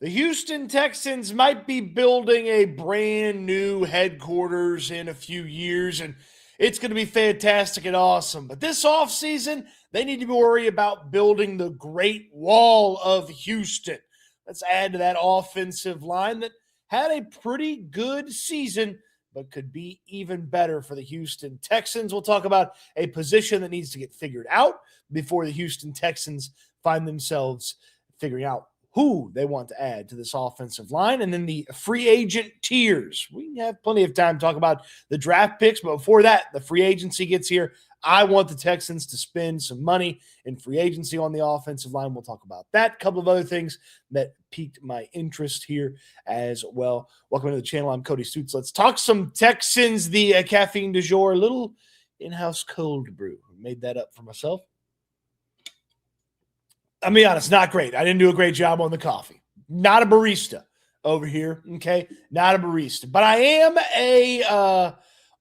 The Houston Texans might be building a brand new headquarters in a few years, and it's going to be fantastic and awesome. But this offseason, they need to worry about building the Great Wall of Houston. Let's add to that offensive line that had a pretty good season, but could be even better for the Houston Texans. We'll talk about a position that needs to get figured out before the Houston Texans find themselves figuring out who they want to add to this offensive line, and then the free agent tiers. We have plenty of time to talk about the draft picks, but before that, the free agency gets here. I want the Texans to spend some money in free agency on the offensive line. We'll talk about that. A couple of other things that piqued my interest here as well. Welcome to the channel. I'm Cody Stoots. Let's talk some Texans, the caffeine du jour, a little in-house cold brew. Made that up for myself. I'll be honest, not great. I didn't do a great job on the coffee. Not a barista over here, okay? Not a barista. But I am a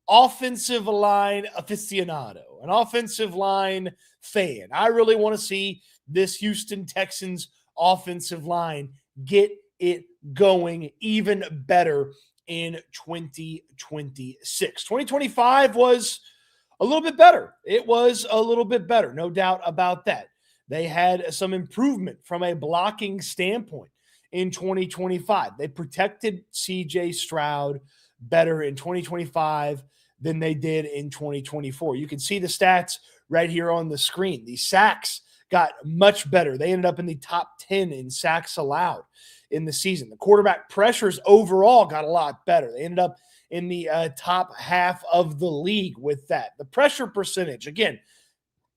offensive line aficionado, an offensive line fan. I really want to see this Houston Texans offensive line get it going even better in 2026. 2025 was a little bit better. It was a little bit better, no doubt about that. They had some improvement from a blocking standpoint in 2025. They protected C.J. Stroud better in 2025 than they did in 2024. You can see the stats right here on the screen. The sacks got much better. They ended up in the top 10 in sacks allowed in the season. The quarterback pressures overall got a lot better. They ended up in the top half of the league with that. The pressure percentage, again,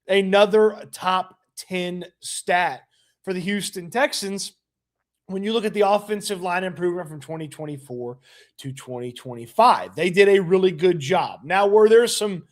another top 10 stat for the Houston Texans. When you look at the offensive line improvement from 2024 to 2025, they did a really good job. Now, were there some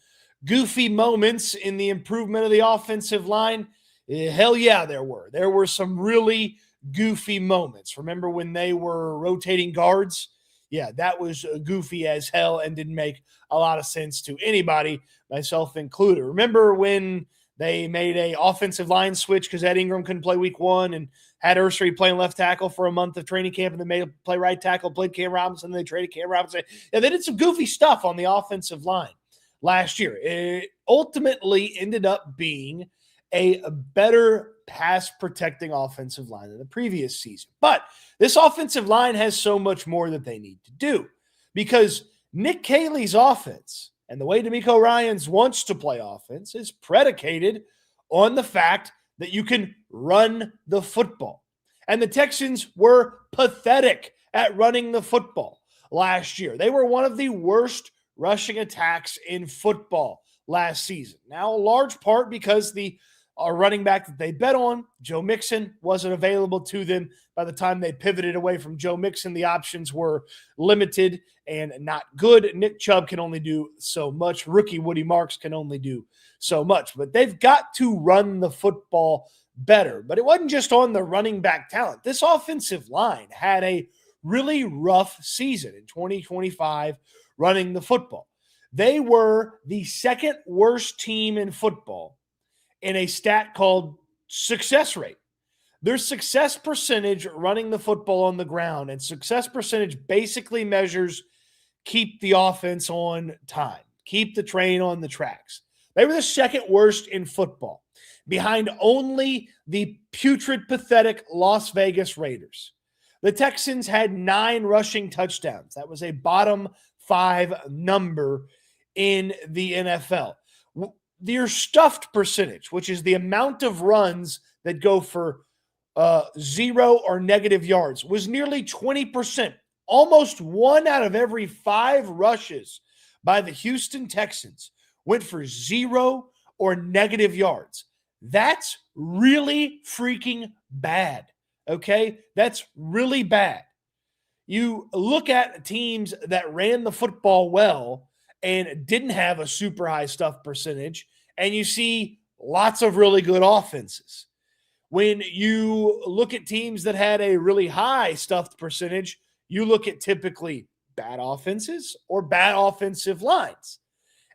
goofy moments in the improvement of the offensive line? Hell yeah, there were. There were some really goofy moments. Remember when they were rotating guards? Yeah, that was goofy as hell and didn't make a lot of sense to anybody, myself included. Remember when they made a offensive line switch because Ed Ingram couldn't play week one and had Ursary playing left tackle for a month of training camp, and then made him play right tackle, played Cam Robinson, and they traded Cam Robinson. Yeah, they did some goofy stuff on the offensive line last year. It ultimately ended up being a better pass-protecting offensive line than the previous season. But this offensive line has so much more that they need to do because Nick Caley's offense and the way DeMeco Ryans wants to play offense is predicated on the fact that you can run the football. And the Texans were pathetic at running the football last year. They were one of the worst rushing attacks in football last season. Now, a large part because the running back that they bet on, Joe Mixon, wasn't available to them. By the time they pivoted away from Joe Mixon, the options were limited and not good. Nick Chubb can only do so much. Rookie Woody Marks can only do so much. But they've got to run the football better. But it wasn't just on the running back talent. This offensive line had a really rough season in 2025 running the football. They were the second worst team in football in a stat called success rate. Their success percentage running the football on the ground, and success percentage basically measures keep the offense on time, keep the train on the tracks. They were the second worst in football, behind only the putrid, pathetic Las Vegas Raiders. The Texans had 9 rushing touchdowns. That was a bottom 5 number in the NFL. Their stuffed percentage, which is the amount of runs that go for 0 or negative yards, was nearly 20%. Almost 1 out of every 5 rushes by the Houston Texans went for 0 or negative yards. That's really freaking bad, okay? That's really bad. You look at teams that ran the football well and didn't have a super high stuff percentage, and you see lots of really good offenses. When you look at teams that had a really high stuffed percentage, you look at typically bad offenses or bad offensive lines.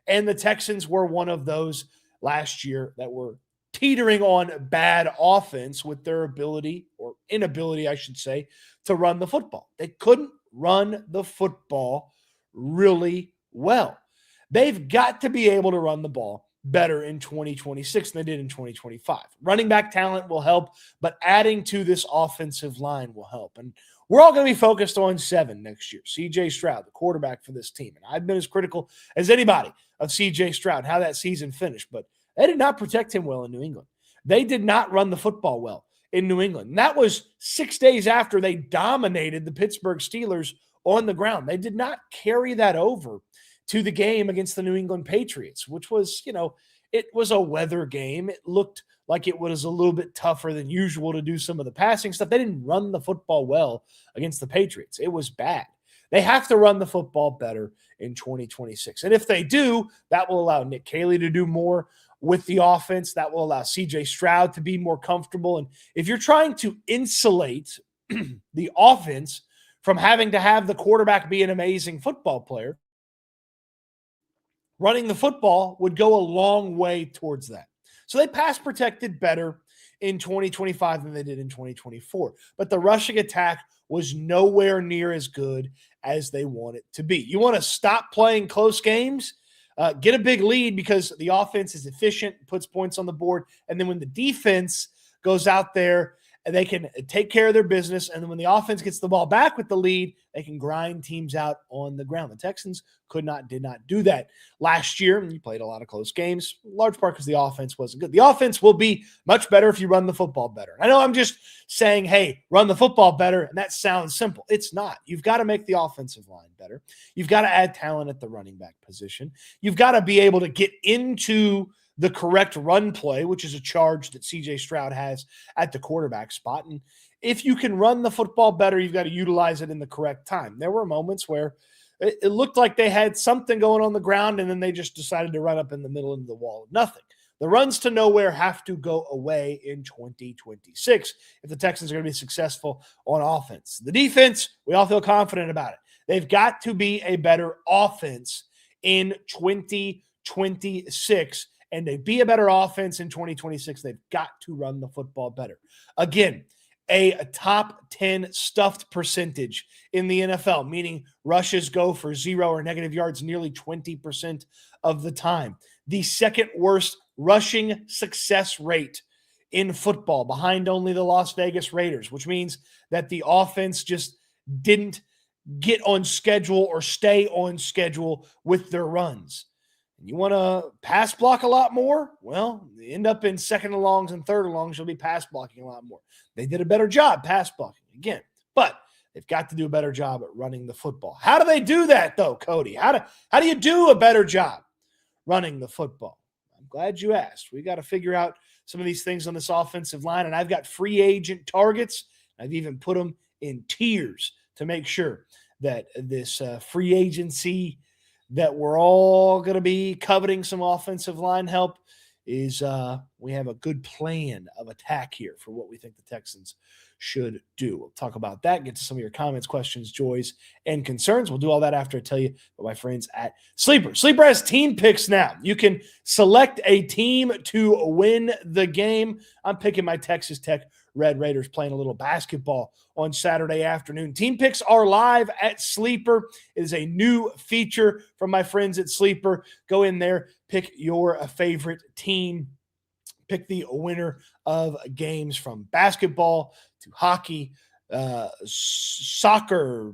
And the Texans were one of those last year that were teetering on bad offense with their ability or inability, I should say, to run the football. They couldn't run the football really well. They've got to be able to run the ball better in 2026 than they did in 2025. Running back talent will help, but adding to this offensive line will help. And we're all going to be focused on 7 next year. C.J. Stroud, the quarterback for this team. And I've been as critical as anybody of C.J. Stroud, how that season finished. But they did not protect him well in New England. They did not run the football well in New England. And that was 6 days after they dominated the Pittsburgh Steelers on the ground. They did not carry that over to the game against the New England Patriots, which was, it was a weather game. It looked like it was a little bit tougher than usual to do some of the passing stuff. They didn't run the football well against the Patriots. It was bad. They have to run the football better in 2026. And if they do, that will allow Nick Caley to do more with the offense. That will allow C.J. Stroud to be more comfortable. And if you're trying to insulate the offense from having to have the quarterback be an amazing football player, running the football would go a long way towards that. So they pass protected better in 2025 than they did in 2024. But the rushing attack was nowhere near as good as they want it to be. You want to stop playing close games, get a big lead because the offense is efficient, puts points on the board. And then when the defense goes out there, and they can take care of their business. And then when the offense gets the ball back with the lead, they can grind teams out on the ground. The Texans did not do that last year. And you played a lot of close games, in large part because the offense wasn't good. The offense will be much better if you run the football better. I know I'm just saying, hey, run the football better. And that sounds simple. It's not. You've got to make the offensive line better. You've got to add talent at the running back position. You've got to be able to get into the correct run play, which is a charge that C.J. Stroud has at the quarterback spot. And if you can run the football better, you've got to utilize it in the correct time. There were moments where it looked like they had something going on the ground, and then they just decided to run up in the middle of the wall of nothing. The runs to nowhere have to go away in 2026 if the Texans are going to be successful on offense. The defense, we all feel confident about it. They've got to be a better offense in 2026. And to be a better offense in 2026, they've got to run the football better. Again, a top 10 stuffed percentage in the NFL, meaning rushes go for 0 or negative yards nearly 20% of the time. The second worst rushing success rate in football, behind only the Las Vegas Raiders, which means that the offense just didn't get on schedule or stay on schedule with their runs. You want to pass block a lot more? Well, you end up in second and longs and third and longs, you'll be pass blocking a lot more. They did a better job pass blocking again, but they've got to do a better job at running the football. How do they do that, though, Cody? How do you do a better job running the football? I'm glad you asked. We got to figure out some of these things on this offensive line, and I've got free agent targets. I've even put them in tiers to make sure that this free agency that we're all going to be coveting some offensive line help is we have a good plan of attack here for what we think the Texans should do. We'll talk about that, get to some of your comments, questions, joys, and concerns. We'll do all that after I tell you about my friends at Sleeper. Sleeper has team picks now. You can select a team to win the game. I'm picking my Texas Tech Red Raiders playing a little basketball on Saturday afternoon. Team picks are live at Sleeper. It is a new feature from my friends at Sleeper. Go in there, pick your favorite team, pick the winner of games from basketball to hockey, soccer,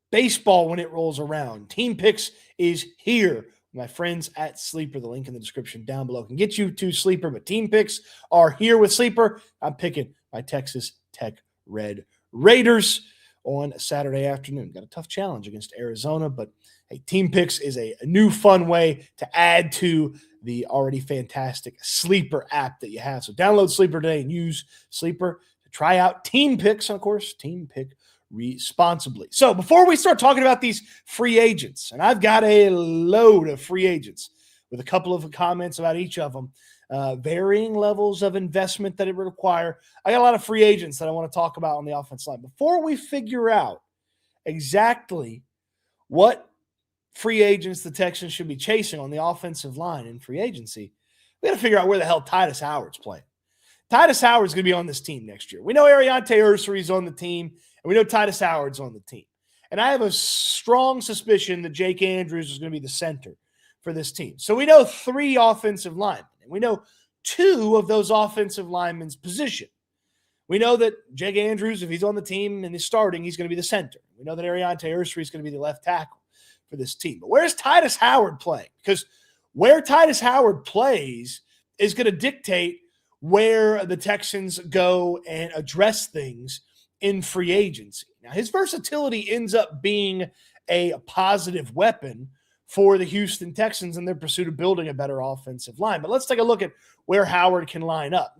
baseball when it rolls around. Team picks is here. My friends at Sleeper, the link in the description down below can get you to Sleeper, but team picks are here with Sleeper. I'm picking my Texas Tech Red Raiders on Saturday afternoon. Got a tough challenge against Arizona, but hey, team picks is a new fun way to add to the already fantastic Sleeper app that you have. So download Sleeper today and use Sleeper to try out team picks, and of course, team pick responsibly. So before we start talking about these free agents, and I've got a load of free agents with a couple of comments about each of them, varying levels of investment that it would require. I got a lot of free agents that I want to talk about on the offense line. Before we figure out exactly what free agents the Texans should be chasing on the offensive line in free agency, we got to figure out where the hell Tytus Howard's playing. Tytus Howard's going to be on this team next year. We know Ariante Ursary on the team, and we know Tytus Howard's on the team. And I have a strong suspicion that Jake Andrews is going to be the center for this team. So we know 3 offensive linemen, and we know 2 of those offensive linemen's position. We know that Jake Andrews, if he's on the team and he's starting, he's going to be the center. We know that Ariante Ursary is going to be the left tackle for this team. But where's Tytus Howard playing? Because where Tytus Howard plays is going to dictate where the Texans go and address things in free agency. Now, his versatility ends up being a positive weapon for the Houston Texans in their pursuit of building a better offensive line. But let's take a look at where Howard can line up.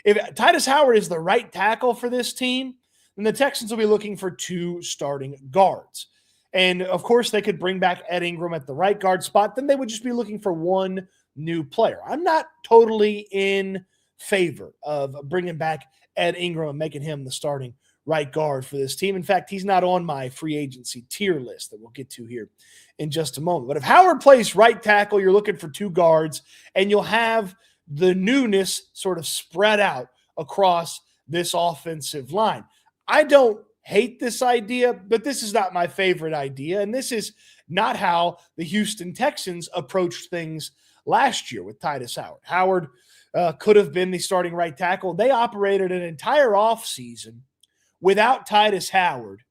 If Tytus Howard is the right tackle for this team, then the Texans will be looking for 2 starting guards. And, of course, they could bring back Ed Ingram at the right guard spot. Then they would just be looking for 1 new player. I'm not totally in favor of bringing back Ed Ingram and making him the starting right guard for this team. In fact, he's not on my free agency tier list that we'll get to here in just a moment. But if Howard plays right tackle, you're looking for 2 guards, and you'll have the newness sort of spread out across this offensive line. I don't hate this idea, but this is not my favorite idea, and this is not how the Houston Texans approached things last year with Tytus Howard. Howard could have been the starting right tackle. They operated an entire offseason without Tytus Howard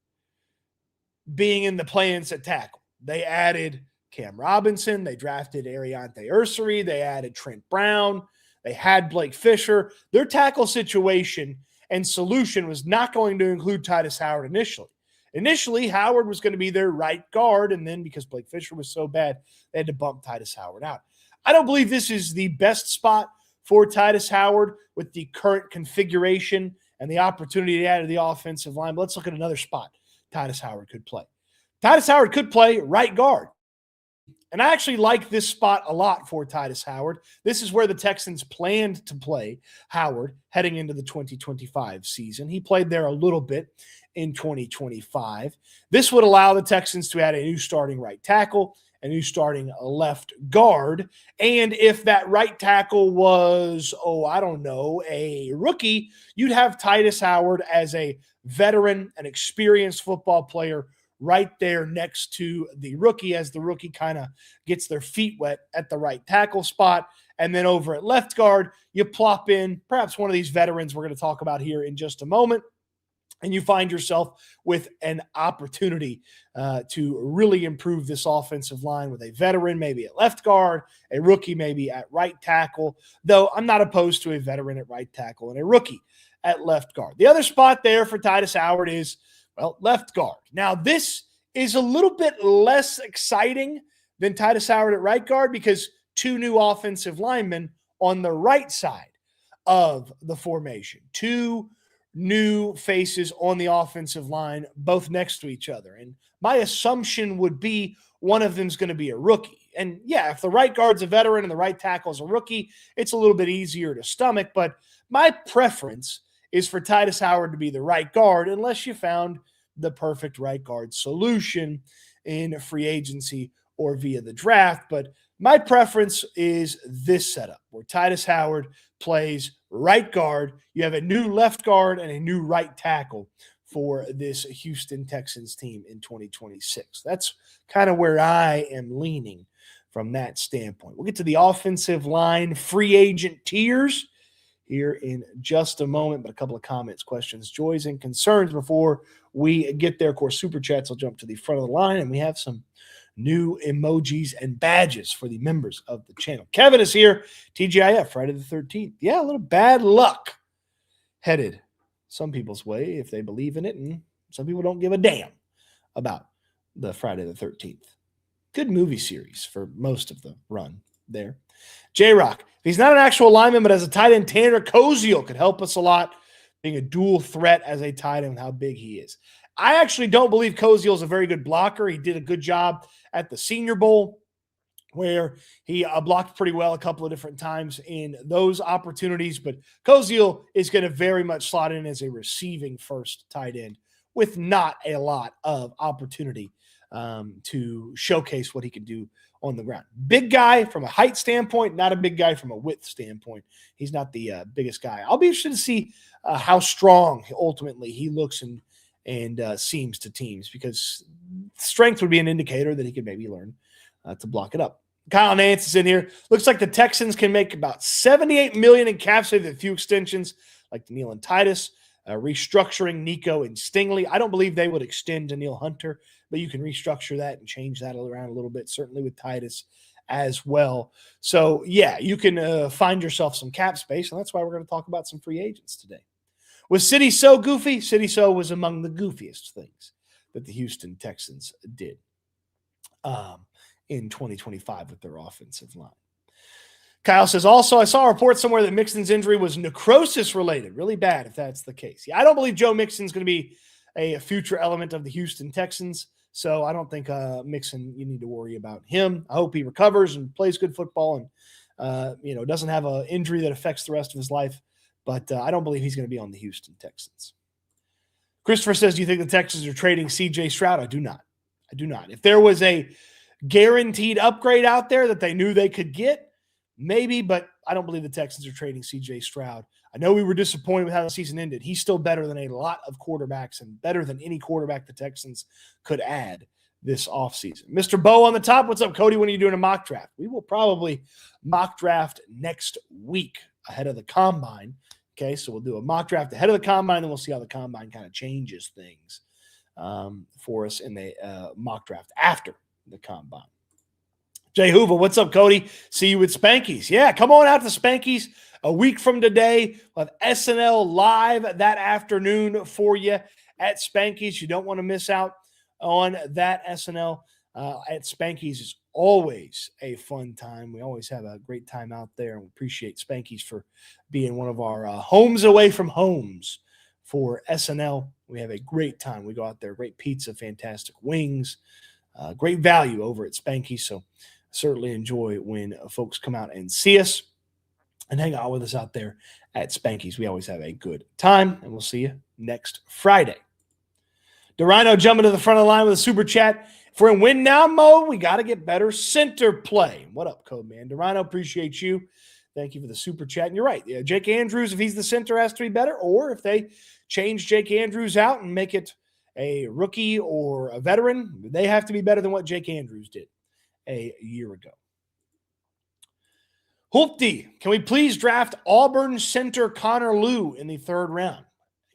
being in the plans at tackle. They added Cam Robinson. They drafted Ariante Ursary. They added Trent Brown. They had Blake Fisher. Their tackle situation and solution was not going to include Tytus Howard initially. Initially, Howard was going to be their right guard, and then because Blake Fisher was so bad, they had to bump Tytus Howard out. I don't believe this is the best spot for Tytus Howard with the current configuration and the opportunity to add to the offensive line. But let's look at another spot Tytus Howard could play. Tytus Howard could play right guard. And I actually like this spot a lot for Tytus Howard. This is where the Texans planned to play Howard heading into the 2025 season. He played there a little bit in 2025. This would allow the Texans to add a new starting right tackle, a new starting left guard. And if that right tackle was, a rookie, you'd have Tytus Howard as a veteran, an experienced football player right there next to the rookie as the rookie kind of gets their feet wet at the right tackle spot. And then over at left guard, you plop in perhaps one of these veterans we're going to talk about here in just a moment, and you find yourself with an opportunity to really improve this offensive line with a veteran maybe at left guard, a rookie maybe at right tackle, though I'm not opposed to a veteran at right tackle and a rookie at left guard. The other spot there for Tytus Howard is, left guard. Now, this is a little bit less exciting than Tytus Howard at right guard because 2 new offensive linemen on the right side of the formation. 2 new faces on the offensive line, both next to each other. And my assumption would be one of them is going to be a rookie. And yeah, if the right guard's a veteran and the right tackle's a rookie, it's a little bit easier to stomach. But my preference is for Tytus Howard to be the right guard unless you found the perfect right guard solution in free agency or via the draft. But my preference is this setup where Tytus Howard plays right guard. You have a new left guard and a new right tackle for this Houston Texans team in 2026. That's kind of where I am leaning from that standpoint. We'll get to the offensive line free agent tiers here in just a moment, but a couple of comments, questions, joys, and concerns before we get there. Of course, Super Chats will jump to the front of the line, and we have some new emojis and badges for the members of the channel. Kevin is here, TGIF, Friday the 13th. Yeah, a little bad luck headed some people's way if they believe in it, and some people don't give a damn about the Friday the 13th. Good movie series for most of the run there. J-Rock, if he's not an actual lineman, but as a tight end, Tanner Koziel could help us a lot, being a dual threat as a tight end, how big he is. I actually don't believe Koziel is a very good blocker. He did a good job at the Senior Bowl where he blocked pretty well a couple of different times in those opportunities, but Koziel is going to very much slot in as a receiving first tight end with not a lot of opportunity to showcase what he can do on the ground. Big guy from a height standpoint, not a big guy from a width standpoint. He's not the biggest guy. I'll be interested to see how strong ultimately he looks and seems to teams, because strength would be an indicator that he could maybe learn to block it up. Kyle Nance is in here. Looks like the Texans can make about $78 million in cap space with a few extensions like Daniil and Tytus, restructuring Nico and Stingley. I don't believe they would extend Daniil Hunter, but you can restructure that and change that around a little bit, certainly with Tytus as well. So, yeah, you can find yourself some cap space, and that's why we're going to talk about some free agents today. Was City so goofy? City so was among the goofiest things that the Houston Texans did in 2025 with their offensive line. Kyle says, also, I saw a report somewhere that Mixon's injury was necrosis related. Really bad if that's the case. Yeah, I don't believe Joe Mixon's going to be a future element of the Houston Texans, so I don't think Mixon, you need to worry about him. I hope he recovers and plays good football and doesn't have an injury that affects the rest of his life, but I don't believe he's going to be on the Houston Texans. Christopher says, do you think the Texans are trading C.J. Stroud? I do not. If there was a guaranteed upgrade out there that they knew they could get, maybe, but I don't believe the Texans are trading C.J. Stroud. I know we were disappointed with how the season ended. He's still better than a lot of quarterbacks and better than any quarterback the Texans could add this offseason. Mr. Bo on the top. What's up, Cody? When are you doing a mock draft? We will probably mock draft next week ahead of the combine. Okay, so we'll do a mock draft ahead of the combine, and we'll see how the combine kind of changes things for us in the mock draft after the combine. Jay Hoover, what's up, Cody? See you at Spanky's. Yeah, come on out to Spanky's a week from today. We'll have SNL live that afternoon for you at Spanky's. You don't want to miss out on that. SNL at Spanky's is always a fun time. We always have a great time out there, and we appreciate Spanky's for being one of our homes away from homes for SNL. We have a great time. We go out there, great pizza, fantastic wings, great value over at Spanky's. So certainly enjoy when folks come out and see us and hang out with us out there at Spanky's. We always have a good time, and we'll see you next Friday. DeRhino jumping to the front of the line with a super chat. If we're in win now mode, we got to get better center play. What up, Code Man? DeRhino, appreciate you. Thank you for the super chat. And you're right. Yeah, Jake Andrews, if he's the center, has to be better. Or if they change Jake Andrews out and make it a rookie or a veteran, they have to be better than what Jake Andrews did a year ago. Hoopty, can we please draft Auburn center Connor Lew in the third round?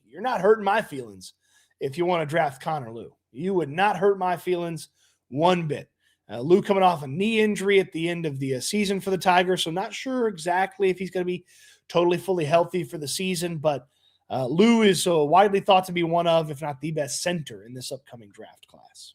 You're not hurting my feelings if you want to draft Connor Lew. You would not hurt my feelings one bit. Lew coming off a knee injury at the end of the season for the Tigers, so not sure exactly if he's going to be totally fully healthy for the season, but Lew is widely thought to be one of, if not the best center in this upcoming draft class.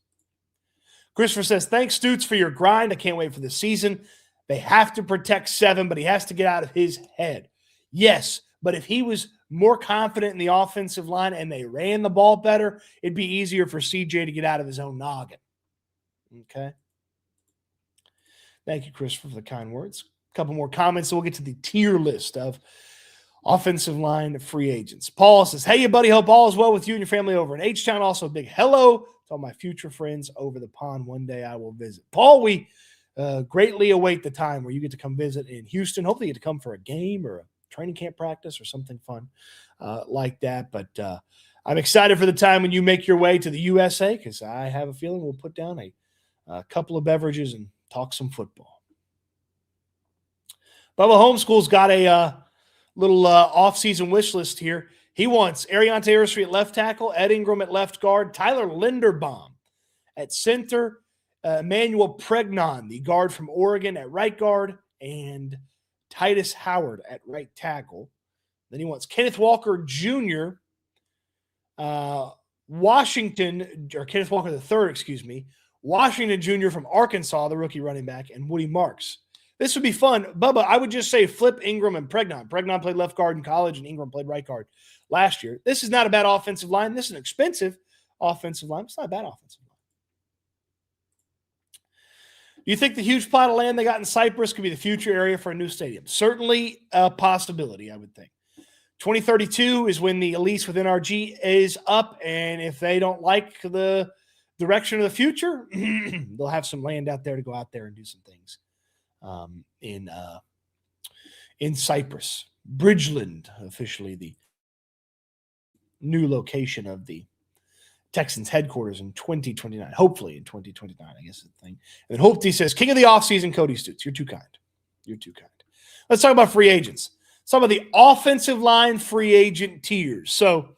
Christopher says, thanks, Stoots, for your grind. I can't wait for the season. They have to protect 7, but he has to get out of his head. Yes, but if he was more confident in the offensive line and they ran the ball better, it'd be easier for CJ to get out of his own noggin. Okay? Thank you, Christopher, for the kind words. A couple more comments, so we'll get to the tier list of offensive line free agents. Paul says, hey, buddy, hope all is well with you and your family over in H-Town. Also, a big hello to all my future friends over the pond. One day I will visit. Paul, we greatly await the time where you get to come visit in Houston. Hopefully you get to come for a game or a training camp practice or something fun like that. But I'm excited for the time when you make your way to the USA, because I have a feeling we'll put down a couple of beverages and talk some football. Bubba Homeschool's got a little off-season wish list here. He wants Ariante Ursery at left tackle, Ed Ingram at left guard, Tyler Linderbaum at center, Emmanuel Pregnon, the guard from Oregon, at right guard, and Tytus Howard at right tackle. Then he wants Kenneth Walker Jr., Kenneth Walker III, Washington Jr. from Arkansas, the rookie running back, and Woody Marks. This would be fun. Bubba, I would just say flip Ingram and Pregnon. Pregnon played left guard in college, and Ingram played right guard last year. This is not a bad offensive line. This is an expensive offensive line. It's not a bad offensive line. Do you think the huge plot of land they got in Cyprus could be the future area for a new stadium? Certainly a possibility, I would think. 2032 is when the lease with NRG is up, and if they don't like the direction of the future, they'll have some land out there to go out there and do some things in Cyprus. Bridgeland, officially the new location of the Texans headquarters in 2029. Hopefully in 2029, I guess is the thing. And then Hopety says, King of the offseason, Cody Stoots. You're too kind. You're too kind. Let's talk about free agents. Some of the offensive line free agent tiers. So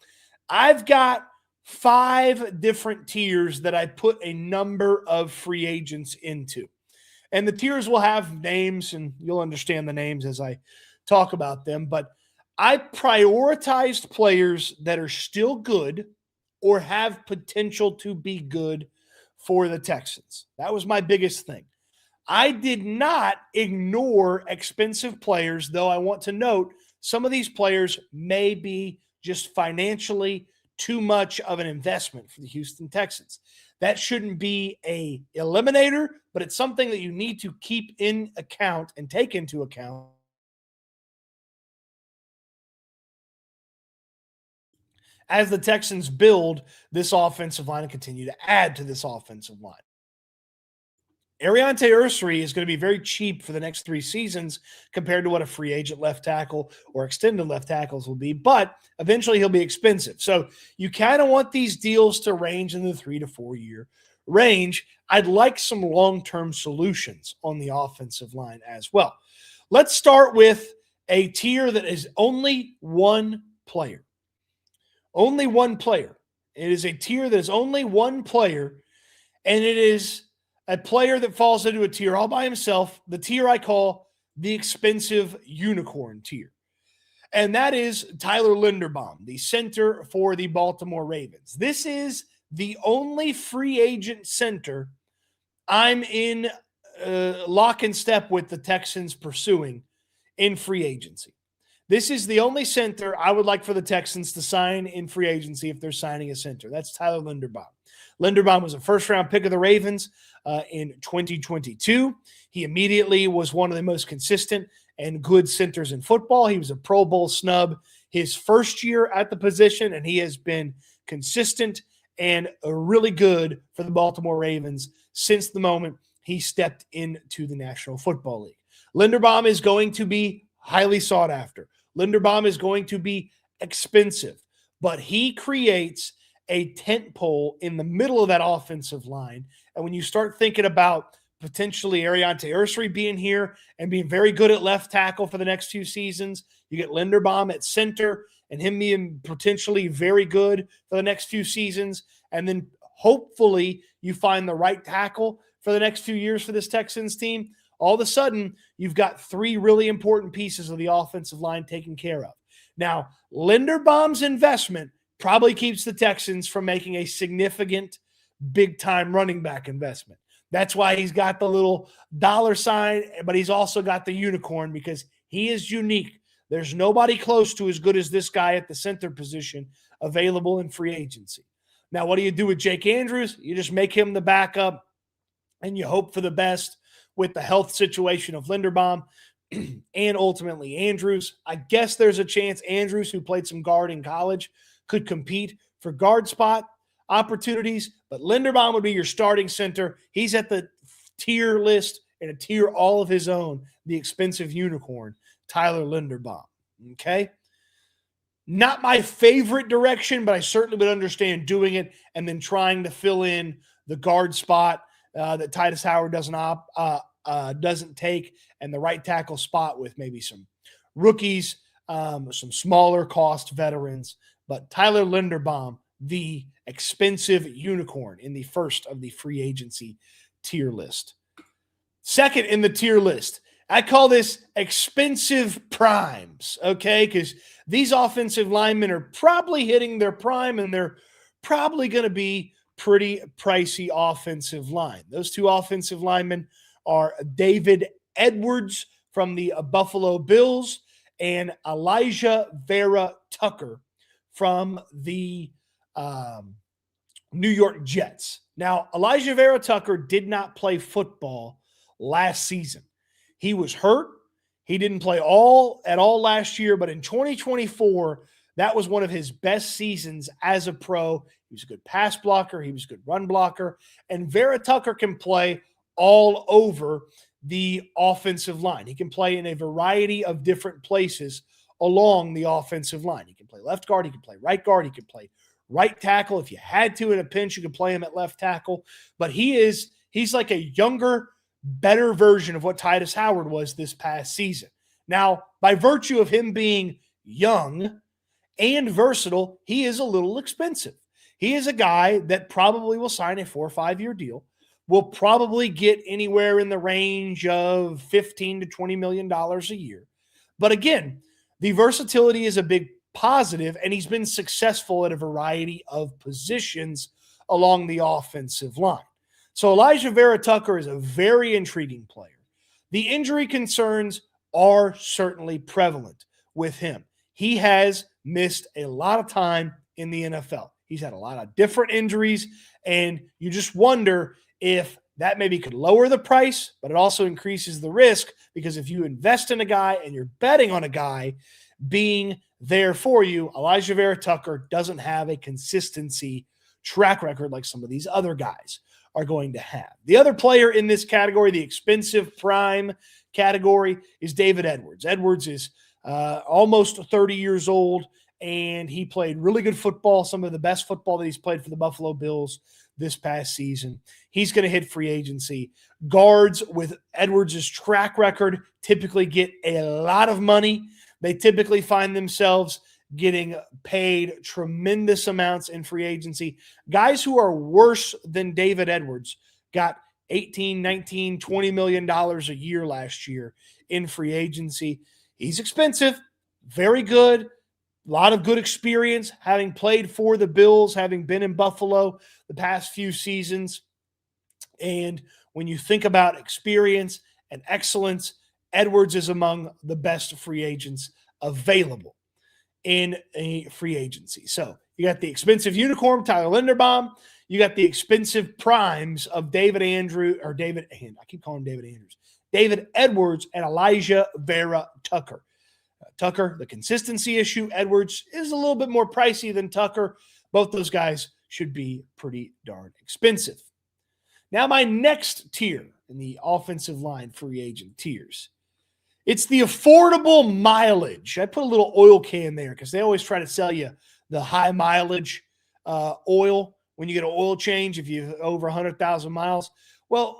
I've got 5 different tiers that I put a number of free agents into. And the tiers will have names, and you'll understand the names as I talk about them. But I prioritized players that are still good or have potential to be good for the Texans. That was my biggest thing. I did not ignore expensive players, though I want to note some of these players may be just financially too much of an investment for the Houston Texans. That shouldn't be a eliminator, but it's something that you need to keep in account and take into account as the Texans build this offensive line and continue to add to this offensive line. Ariante Ursary is going to be very cheap for the next 3 seasons compared to what a free agent left tackle or extended left tackles will be, but eventually he'll be expensive. So you kind of want these deals to range in the 3 to 4 year range. I'd like some long-term solutions on the offensive line as well. Let's start with a tier that is only one player. Only one player. It is a tier that is only one player, and it is a player that falls into a tier all by himself, the tier I call the expensive unicorn tier. And that is Tyler Linderbaum, the center for the Baltimore Ravens. This is the only free agent center I'm in lock and step with the Texans pursuing in free agency. This is the only center I would like for the Texans to sign in free agency if they're signing a center. That's Tyler Linderbaum. Linderbaum was a first-round pick of the Ravens in 2022. He immediately was one of the most consistent and good centers in football. He was a Pro Bowl snub his first year at the position, and he has been consistent and really good for the Baltimore Ravens since the moment he stepped into the National Football League. Linderbaum is going to be highly sought after. Linderbaum is going to be expensive, but he creates a tent pole in the middle of that offensive line. And when you start thinking about potentially Ariante Ursary being here and being very good at left tackle for the next 2 seasons, you get Linderbaum at center and him being potentially very good for the next few seasons. And then hopefully you find the right tackle for the next few years for this Texans team. All of a sudden, you've got 3 really important pieces of the offensive line taken care of. Now, Linderbaum's investment probably keeps the Texans from making a significant big-time running back investment. That's why he's got the little dollar sign, but he's also got the unicorn because he is unique. There's nobody close to as good as this guy at the center position available in free agency. Now, what do you do with Jake Andrews? You just make him the backup, and you hope for the best with the health situation of Linderbaum and ultimately Andrews. I guess there's a chance Andrews, who played some guard in college, could compete for guard spot opportunities, but Linderbaum would be your starting center. He's at the tier list and a tier all of his own, the expensive unicorn, Tyler Linderbaum. Okay? Not my favorite direction, but I certainly would understand doing it and then trying to fill in the guard spot that Tytus Howard doesn't take, and the right tackle spot with maybe some rookies, some smaller cost veterans. But Tyler Linderbaum, the expensive unicorn in the first of the free agency tier list. Second in the tier list, I call this expensive primes, okay? Because these offensive linemen are probably hitting their prime, and they're probably going to be pretty pricey offensive line. Those 2 offensive linemen are David Edwards from the Buffalo Bills and Elijah Vera Tucker from the New York Jets. Now, Elijah Vera Tucker did not play football last season. He was hurt. He didn't play at all last year, but in 2024, That was one of his best seasons as a pro. He was a good pass blocker. He was a good run blocker. And Vera Tucker can play all over the offensive line. He can play in a variety of different places along the offensive line. He can play left guard. He can play right guard. He can play right tackle. If you had to in a pinch, you could play him at left tackle. But he's like a younger, better version of what Tytus Howard was this past season. Now, by virtue of him being young and versatile, he is a little expensive. He is a guy that probably will sign a 4 or 5 year deal, will probably get anywhere in the range of $15 to $20 million a year. But again, the versatility is a big positive, and he's been successful at a variety of positions along the offensive line. So Elijah Vera Tucker is a very intriguing player. The injury concerns are certainly prevalent with him. He has missed a lot of time in the NFL. He's had a lot of different injuries, and you just wonder if that maybe could lower the price, but it also increases the risk, because if you invest in a guy and you're betting on a guy being there for you, Elijah Vera Tucker doesn't have a consistency track record like some of these other guys are going to have. The other player in this category, the expensive prime category, is David Edwards. Edwards is almost 30 years old, and he played really good football, some of the best football that he's played for the Buffalo Bills this past season. He's going to hit free agency. Guards with Edwards' track record typically get a lot of money. They typically find themselves getting paid tremendous amounts in free agency. Guys who are worse than David Edwards got $18, $19, $20 million a year last year in free agency. He's expensive, very good, a lot of good experience, having played for the Bills, having been in Buffalo the past few seasons. And when you think about experience and excellence, Edwards is among the best free agents available in a free agency. So you got the expensive unicorn, Tyler Linderbaum. You got the expensive primes of David Edwards, David Edwards, and Elijah Vera Tucker. Tucker, the consistency issue. Edwards is a little bit more pricey than Tucker. Both those guys should be pretty darn expensive. Now, my next tier in the offensive line free agent tiers, it's the affordable mileage. I put a little oil can there because they always try to sell you the high mileage oil when you get an oil change if you're over 100,000 miles. Well,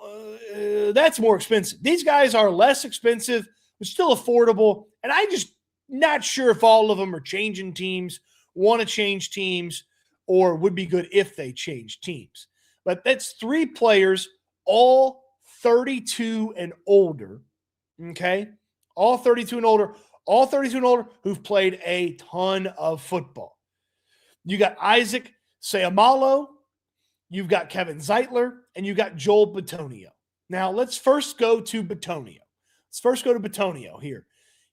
that's more expensive. These guys are less expensive, but still affordable. And I just not sure if all of them are changing teams, want to change teams, or would be good if they change teams. But that's 3 players, all 32 and older, okay? All 32 and older who've played a ton of football. You got Isaac Seumalo, you've got Kevin Zeitler, and you got Joel Bitonio. Now, let's first go to Bitonio. Here.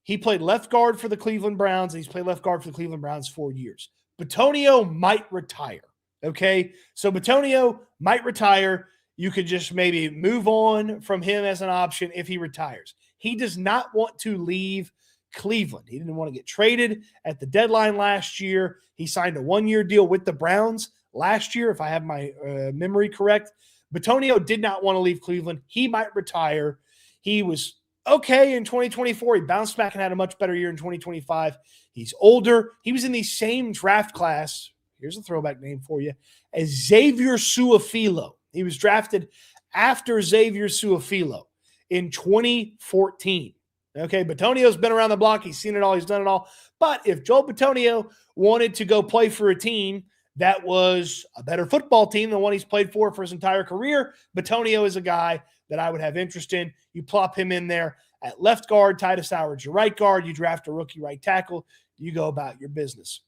He played left guard for the Cleveland Browns, and he's played left guard for the Cleveland Browns 4 years. Bitonio might retire, okay? So Bitonio might retire. You could just maybe move on from him as an option if he retires. He does not want to leave Cleveland. He didn't want to get traded at the deadline last year. He signed a 1-year deal with the Browns last year, if I have my memory correct. Bitonio did not want to leave Cleveland. He might retire. He was okay in 2024. He bounced back and had a much better year in 2025. He's older. He was in the same draft class, here's a throwback name for you, as Xavier Su'a-Filo. He was drafted after Xavier Su'a-Filo in 2014. Okay, Bitonio's been around the block. He's seen it all. He's done it all. But if Joel Bitonio wanted to go play for a team that was a better football team than one he's played for his entire career, Bitonio is a guy that I would have interest in. You plop him in there at left guard, Tytus Howard's your right guard. You draft a rookie right tackle. You go about your business.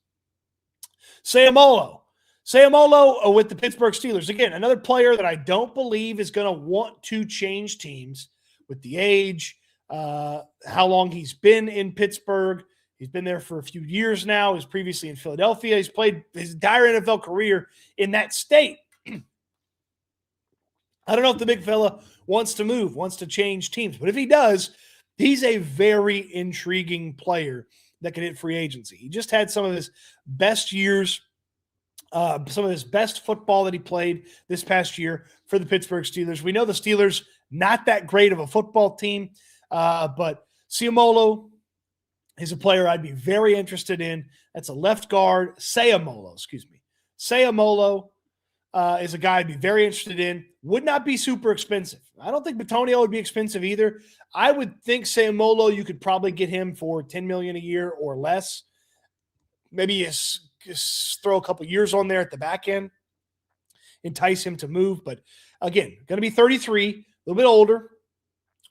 Seumalo with the Pittsburgh Steelers. Again, another player that I don't believe is going to want to change teams with the age, how long he's been in Pittsburgh. He's been there for a few years now. He was previously in Philadelphia. He's played his entire NFL career in that state. I don't know if the big fella wants to change teams. But if he does, he's a very intriguing player that can hit free agency. He just had some of his best years, some of his best football that he played this past year for the Pittsburgh Steelers. We know the Steelers, not that great of a football team, but Seumalo is a player I'd be very interested in. That's a left guard. Seumalo is a guy I'd be very interested in. Would not be super expensive. I don't think Bitonio would be expensive either. I would think Seumalo, you could probably get him for $10 million a year or less. Maybe just throw a couple years on there at the back end, entice him to move. But again, going to be 33, a little bit older,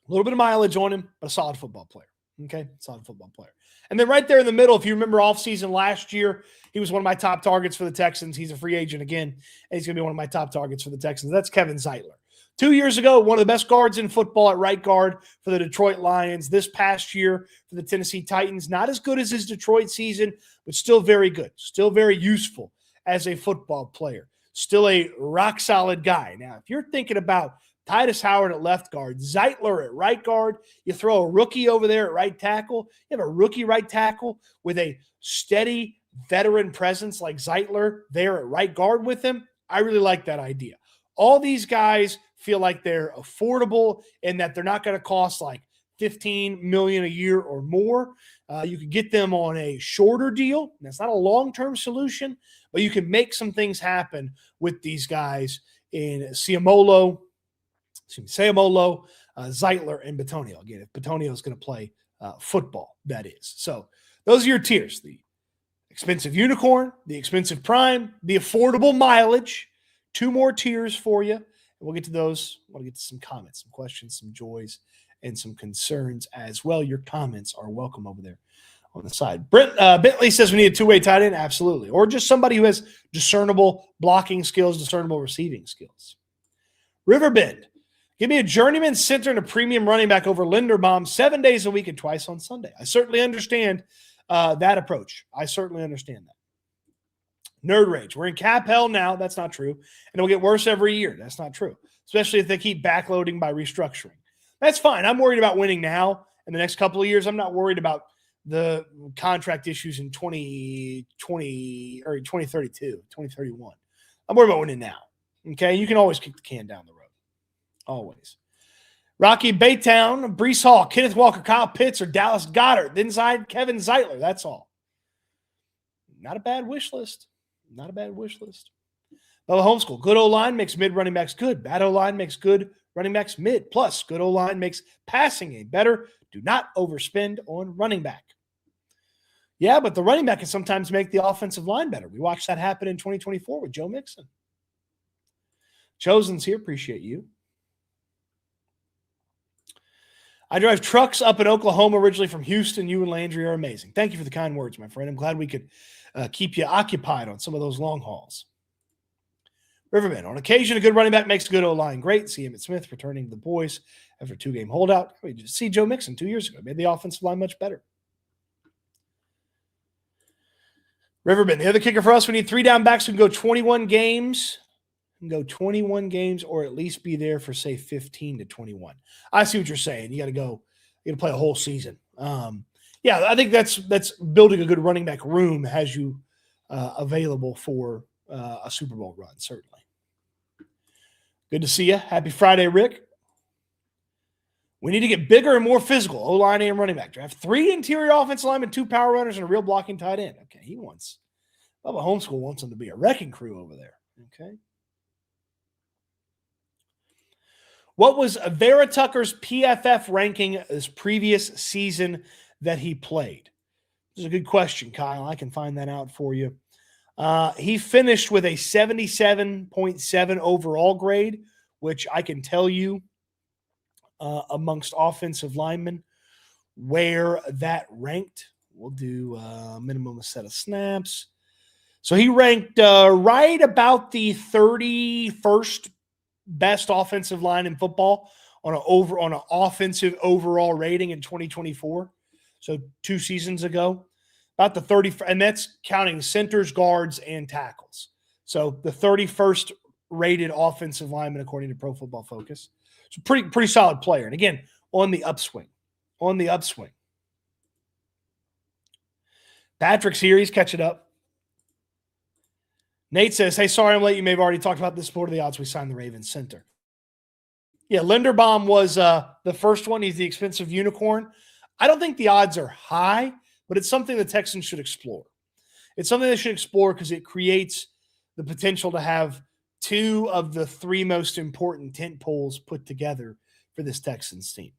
a little bit of mileage on him, but a solid football player. Okay, solid football player. And then right there in the middle, if you remember offseason last year, he was one of my top targets for the Texans. He's a free agent again, and he's going to be one of my top targets for the Texans. That's Kevin Zeitler. 2 years ago, one of the best guards in football at right guard for the Detroit Lions. This past year for the Tennessee Titans, not as good as his Detroit season, but still very good, still very useful as a football player, still a rock-solid guy. Now, if you're thinking about Tytus Howard at left guard, Zeitler at right guard, you throw a rookie over there at right tackle, you have a rookie right tackle with a steady veteran presence like Zeitler there at right guard with him, I really like that idea. All these guys feel like they're affordable and that they're not going to cost like $15 million a year or more. You can get them on a shorter deal. That's not a long-term solution, but you can make some things happen with these guys in Seumalo, Zeitler, and Bitonio. Again, if Bitonio is going to play football, that is. So those are your tiers: the expensive unicorn, the expensive prime, the affordable mileage. 2 more tiers for you. And we'll get to those. I want to get to some comments, some questions, some joys, and some concerns as well. Your comments are welcome over there on the side. Bentley says we need a two-way tight end. Absolutely. Or just somebody who has discernible blocking skills, discernible receiving skills. Riverbend. Give me a journeyman center and a premium running back over Linderbaum 7 days a week and twice on Sunday. I certainly understand that approach. I certainly understand that. Nerd rage. We're in cap hell now. That's not true. And it'll get worse every year. That's not true, especially if they keep backloading by restructuring. That's fine. I'm worried about winning now. In the next couple of years, I'm not worried about the contract issues in 2020 or 2032, 2031. I'm worried about winning now. Okay? You can always kick the can down the road. Always. Rocky Baytown, Breece Hall, Kenneth Walker, Kyle Pitts, or Dallas Goedert. Inside Kevin Zeitler. That's all. Not a bad wish list. Not a bad wish list. Bella Homeschool. Good O-line makes mid running backs good. Bad O-line makes good running backs mid. Plus, good O-line makes passing game better. Do not overspend on running back. Yeah, but the running back can sometimes make the offensive line better. We watched that happen in 2024 with Joe Mixon. Chosen's here. Appreciate you. I drive trucks up in Oklahoma originally from Houston. You and Landry are amazing. Thank you for the kind words, my friend. I'm glad we could keep you occupied on some of those long hauls. Riverman, on occasion, a good running back makes a good O-line great. See Emmitt Smith returning to the boys after a 2-game holdout. We just see Joe Mixon 2 years ago. Made the offensive line much better. Riverman, the other kicker for us, we need 3 down backs who can go 21 games. Or at least be there for, say, 15 to 21. I see what you're saying. You got to play a whole season. Yeah, I think that's building a good running back room has you available for a Super Bowl run, certainly. Good to see you. Happy Friday, Rick. We need to get bigger and more physical. O-line and running back. Draft 3 interior offensive linemen, 2 power runners, and a real blocking tight end. Okay, Bubba Homeschool wants him to be a wrecking crew over there. Okay. What was Vera Tucker's PFF ranking this previous season that he played? This is a good question, Kyle. I can find that out for you. He finished with a 77.7 overall grade, which I can tell you amongst offensive linemen where that ranked. We'll do minimum a set of snaps. So he ranked right about the 31st best offensive line in football on an offensive overall rating in 2024. So 2 seasons ago, about the 30, and that's counting centers, guards, and tackles. So the 31st rated offensive lineman according to Pro Football Focus. It's a pretty solid player. And again, on the upswing. Patrick's here. He's catching up. Nate says, hey, sorry I'm late. You may have already talked about this. What are the odds we sign the Ravens center? Yeah, Linderbaum was the first one. He's the expensive unicorn. I don't think the odds are high, but it's something the Texans should explore. It's something they should explore because it creates the potential to have two of the three most important tent poles put together for this Texans team.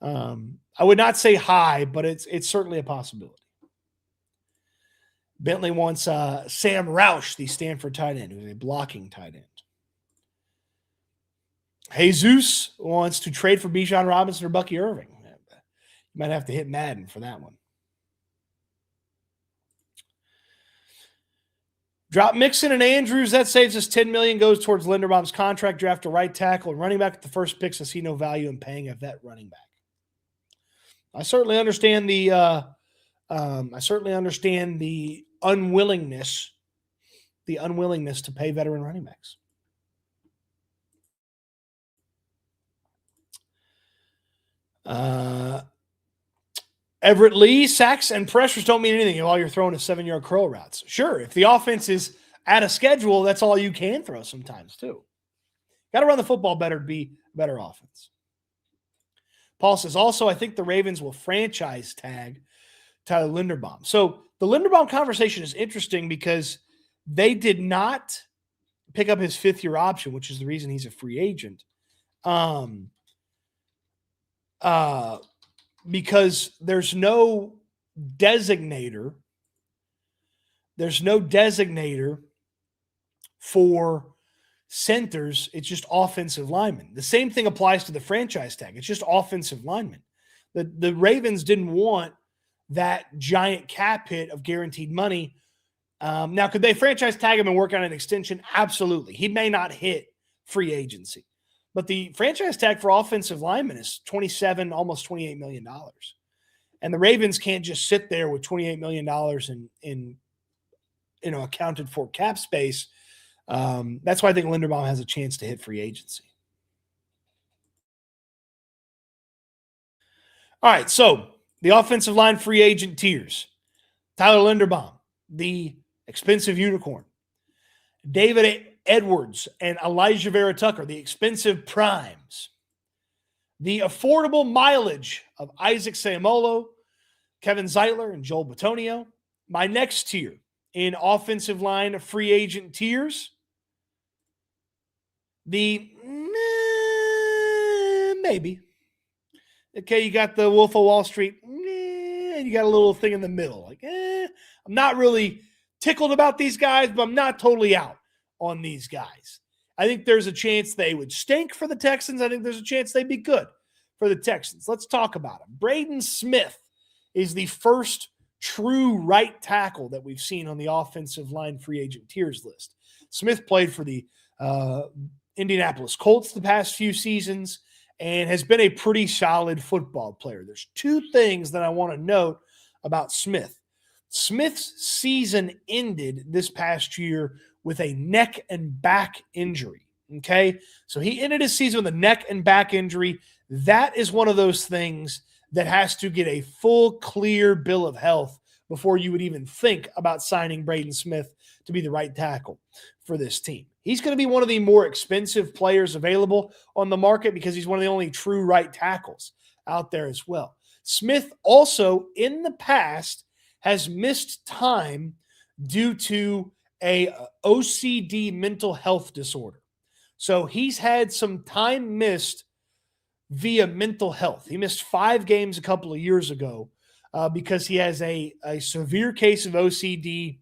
I would not say high, but it's certainly a possibility. Bentley wants Sam Roush, the Stanford tight end, who's a blocking tight end. Jesus wants to trade for Bijan Robinson or Bucky Irving. You might have to hit Madden for that one. Drop Mixon and Andrews. That saves us $10 million, goes towards Linderbaum's contract, draft a right tackle, and running back at the first picks. I see no value in paying a vet running back. I certainly understand the unwillingness to pay veteran running backs. Everett Lee, sacks and pressures don't mean anything while you're throwing a 7-yard curl routes. Sure, if the offense is at a schedule, that's all you can throw sometimes too. Got to run the football better to be better offense. Paul says, also, I think the Ravens will franchise tag Tyler Linderbaum. So the Linderbaum conversation is interesting because they did not pick up his 5th-year option, which is the reason he's a free agent. Because there's no designator. There's no designator for centers. It's just offensive linemen. The same thing applies to the franchise tag. It's just offensive linemen. The Ravens didn't want that giant cap hit of guaranteed money. Now, could they franchise tag him and work on an extension? Absolutely. He may not hit free agency. But the franchise tag for offensive linemen is $27, almost $28 million. And the Ravens can't just sit there with $28 million in accounted for cap space. That's why I think Linderbaum has a chance to hit free agency. All right, so the offensive line free agent tiers. Tyler Linderbaum, the expensive unicorn. David Edwards and Elijah Vera Tucker, the expensive primes. The affordable mileage of Isaac Seumalo, Kevin Zeitler, and Joel Bitonio. My next tier in offensive line free agent tiers. The maybe. Okay, you got the Wolf of Wall Street, and you got a little thing in the middle. Like, I'm not really tickled about these guys, but I'm not totally out on these guys. I think there's a chance they would stink for the Texans. I think there's a chance they'd be good for the Texans. Let's talk about them. Braden Smith is the first true right tackle that we've seen on the offensive line free agent tiers list. Smith played for the Indianapolis Colts the past few seasons and has been a pretty solid football player. There's two things that I want to note about Smith. Smith's season ended this past year with a neck and back injury, okay? So he ended his season with a neck and back injury. That is one of those things that has to get a full, clear bill of health before you would even think about signing Braden Smith to be the right tackle for this team. He's going to be one of the more expensive players available on the market because he's one of the only true right tackles out there as well. Smith also, in the past, has missed time due to a OCD mental health disorder. So he's had some time missed via mental health. He missed 5 games a couple of years ago because he has a severe case of OCD,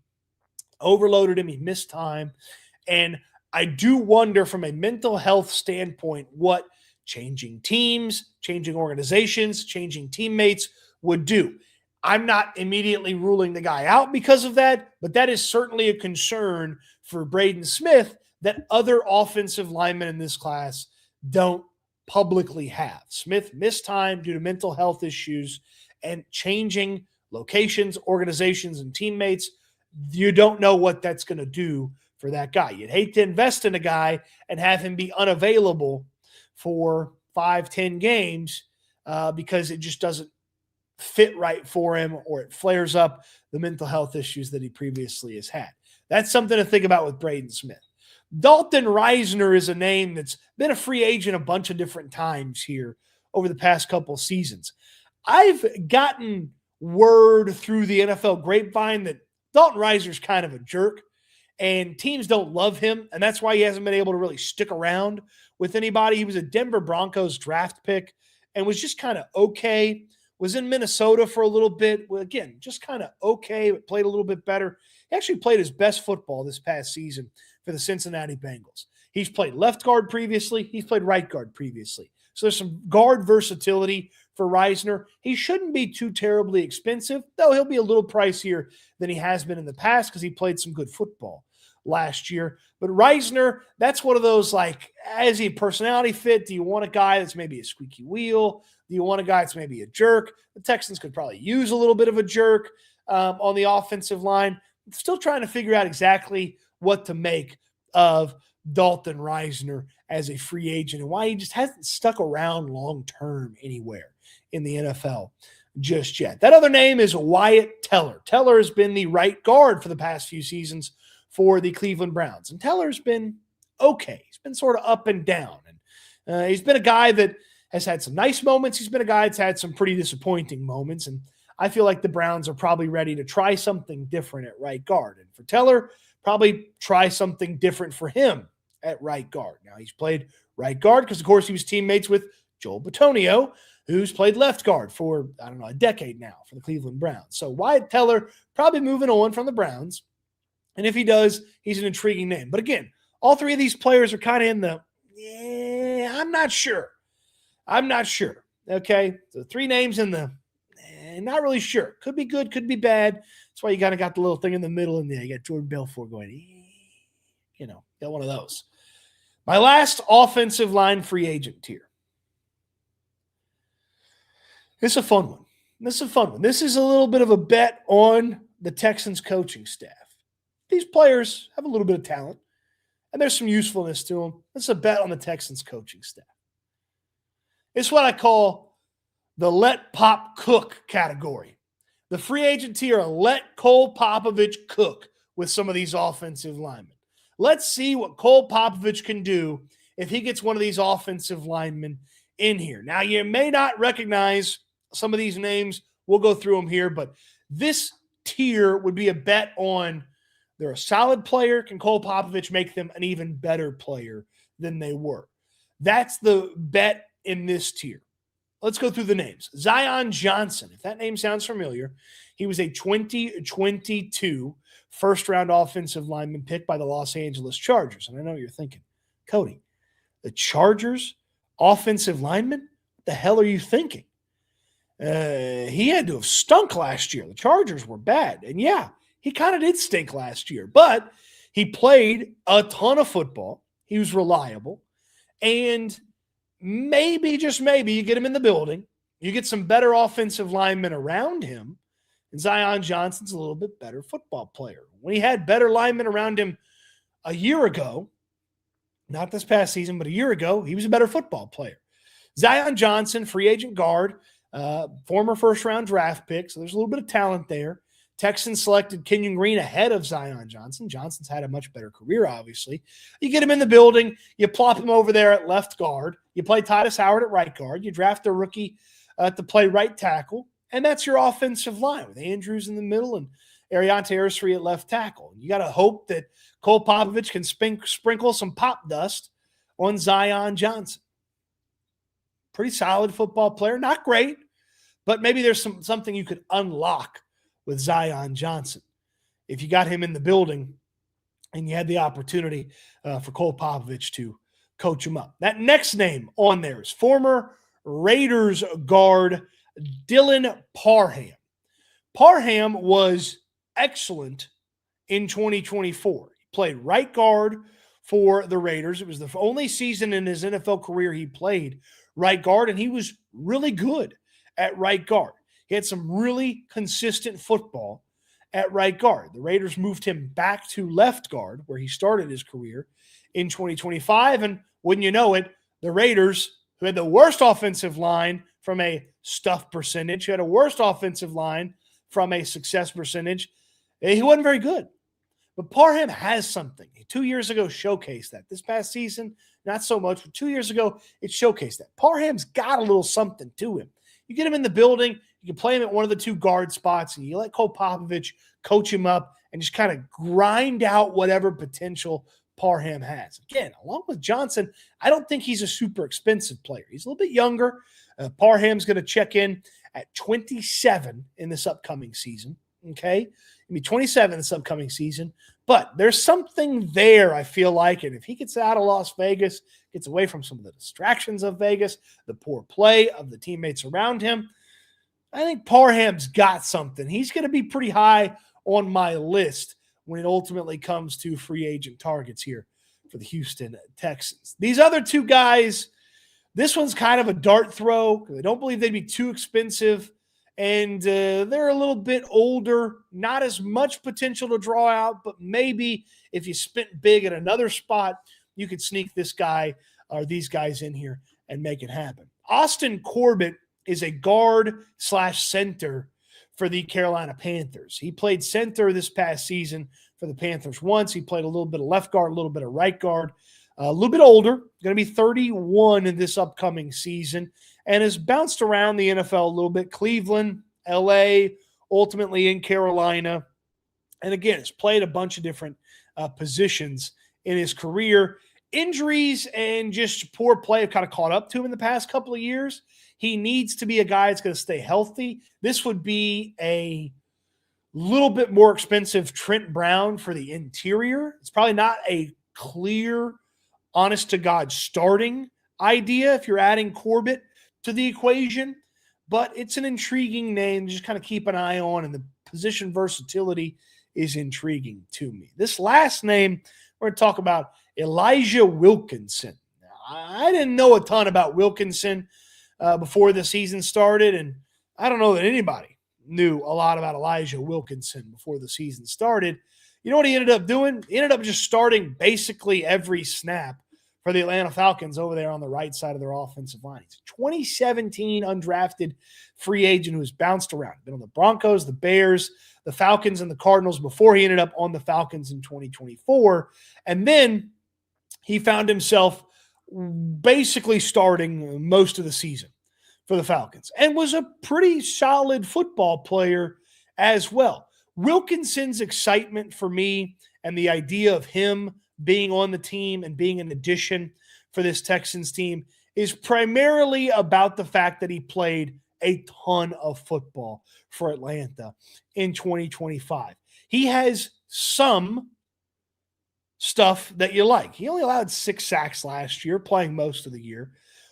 overloaded him. He missed time. And I do wonder from a mental health standpoint what changing teams, changing organizations, changing teammates would do. I'm not immediately ruling the guy out because of that, but that is certainly a concern for Braden Smith that other offensive linemen in this class don't publicly have. Smith missed time due to mental health issues and changing locations, organizations, and teammates. You don't know what that's going to do for that guy. You'd hate to invest in a guy and have him be unavailable for 5-10 games because it just doesn't fit right for him, or it flares up the mental health issues that he previously has had. That's something to think about with Braden Smith. Dalton Risner is a name that's been a free agent a bunch of different times here over the past couple seasons. I've gotten word through the NFL grapevine that Dalton Risner's kind of a jerk, and teams don't love him, and that's why he hasn't been able to really stick around with anybody. He was a Denver Broncos draft pick and was just kind of okay. Was in Minnesota for a little bit. Well, again, just kind of okay, but played a little bit better. He actually played his best football this past season for the Cincinnati Bengals. He's played left guard previously. He's played right guard previously. So there's some guard versatility for Risner. He shouldn't be too terribly expensive, though he'll be a little pricier than he has been in the past because he played some good football last year. But Risner, that's one of those, like, as a personality fit, do you want a guy that's maybe a squeaky wheel? Do you want a guy that's maybe a jerk? The Texans could probably use a little bit of a jerk on the offensive line. Still trying to figure out exactly what to make of Dalton Risner as a free agent and why he just hasn't stuck around long-term anywhere in the NFL just yet. That other name is Wyatt Teller. Teller has been the right guard for the past few seasons for the Cleveland Browns. And Teller's been okay. He's been sort of up and down. And he's been a guy that has had some nice moments. He's been a guy that's had some pretty disappointing moments. And I feel like the Browns are probably ready to try something different at right guard. And for Teller, probably try something different for him at right guard. Now, he's played right guard because, of course, he was teammates with Joel Bitonio, who's played left guard for, a decade now for the Cleveland Browns. So Wyatt Teller probably moving on from the Browns. And if he does, he's an intriguing name. But again, all three of these players are kind of in the, I'm not sure. Okay? So three names in the, not really sure. Could be good, could be bad. That's why you kind of got the little thing in the middle in there. You got Jordan Belfort going, got one of those. My last offensive line free agent here. It's a fun one. This is a little bit of a bet on the Texans coaching staff. These players have a little bit of talent, and there's some usefulness to them. It's a bet on the Texans coaching staff. It's what I call the let Pop cook category. The free agent tier, let Cole Popovich cook with some of these offensive linemen. Let's see what Cole Popovich can do if he gets one of these offensive linemen in here. Now, you may not recognize some of these names. We'll go through them here, but this tier would be a bet on they're a solid player. Can Cole Popovich make them an even better player than they were? That's the bet in this tier. Let's go through the names. Zion Johnson, if that name sounds familiar, he was a 2022 first-round offensive lineman picked by the Los Angeles Chargers. And I know what you're thinking, Cody, the Chargers offensive lineman? What the hell are you thinking? He had to have stunk last year. The Chargers were bad. And yeah, he kind of did stink last year. But he played a ton of football. He was reliable. And maybe, just maybe, you get him in the building. You get some better offensive linemen around him. And Zion Johnson's a little bit better football player. When he had better linemen around him a year ago, not this past season, but a year ago, he was a better football player. Zion Johnson, free agent guard, former first-round draft pick, so there's a little bit of talent there. Texans selected Kenyon Green ahead of Zion Johnson. Johnson's had a much better career, obviously. You get him in the building. You plop him over there at left guard. You play Tytus Howard at right guard. You draft a rookie to play right tackle. And that's your offensive line with Andrews in the middle and Ariante Ursary at left tackle. You got to hope that Cole Popovich can sprinkle some pop dust on Zion Johnson. Pretty solid football player. Not great, but maybe there's something you could unlock with Zion Johnson if you got him in the building and you had the opportunity for Cole Popovich to coach him up. That next name on there is former Raiders guard Dylan Parham. Parham was excellent in 2024. He played right guard for the Raiders. It was the only season in his NFL career he played right guard, and he was really good at right guard. He had some really consistent football at right guard. The Raiders moved him back to left guard, where he started his career in 2025. And wouldn't you know it, the Raiders, who had the worst offensive line from a stuff percentage. He had a worse offensive line from a success percentage. He wasn't very good. But Parham has something. 2 years ago showcased that. This past season, not so much, but 2 years ago, it showcased that. Parham's got a little something to him. You get him in the building, you can play him at one of the 2 guard spots, and you let Cole Popovich coach him up and just kind of grind out whatever potential Parham has. Again, along with Johnson, I don't think he's a super expensive player. He's a little bit younger. Parham's going to check in at 27 in this upcoming season. Okay? He'll be 27 this upcoming season. But there's something there, I feel like. And if he gets out of Las Vegas, gets away from some of the distractions of Vegas, the poor play of the teammates around him, I think Parham's got something. He's going to be pretty high on my list when it ultimately comes to free agent targets here for the Houston Texans. These other 2 guys, this one's kind of a dart throw. I don't believe they'd be too expensive. And they're a little bit older, not as much potential to draw out, but maybe if you spent big at another spot, you could sneak this guy or these guys in here and make it happen. Austin Corbett is a guard/center for the Carolina Panthers. He played center this past season for the Panthers once. He played a little bit of left guard, a little bit of right guard. A little bit older, going to be 31 in this upcoming season, and has bounced around the NFL a little bit. Cleveland, LA, ultimately in Carolina. And again, has played a bunch of different positions in his career. Injuries and just poor play have kind of caught up to him in the past couple of years. He needs to be a guy that's going to stay healthy. This would be a little bit more expensive Trent Brown for the interior. It's probably not a clear, honest to God starting idea if you're adding Corbett to the equation, but it's an intriguing name to just kind of keep an eye on, and the position versatility is intriguing to me. This last name, we're going to talk about Elijah Wilkinson. Now, I didn't know a ton about Wilkinson before the season started, and I don't know that anybody knew a lot about Elijah Wilkinson before the season started. You know what he ended up doing? He ended up just starting basically every snap for the Atlanta Falcons over there on the right side of their offensive line. He's a 2017 undrafted free agent who's bounced around. Been on the Broncos, the Bears, the Falcons, and the Cardinals before he ended up on the Falcons in 2024. And then he found himself basically starting most of the season for the Falcons and was a pretty solid football player as well. Wilkinson's excitement for me and the idea of him being on the team and being an addition for this Texans team is primarily about the fact that he played a ton of football for Atlanta in 2025. He has some stuff that you like. He only allowed 6 sacks last year, playing most of the year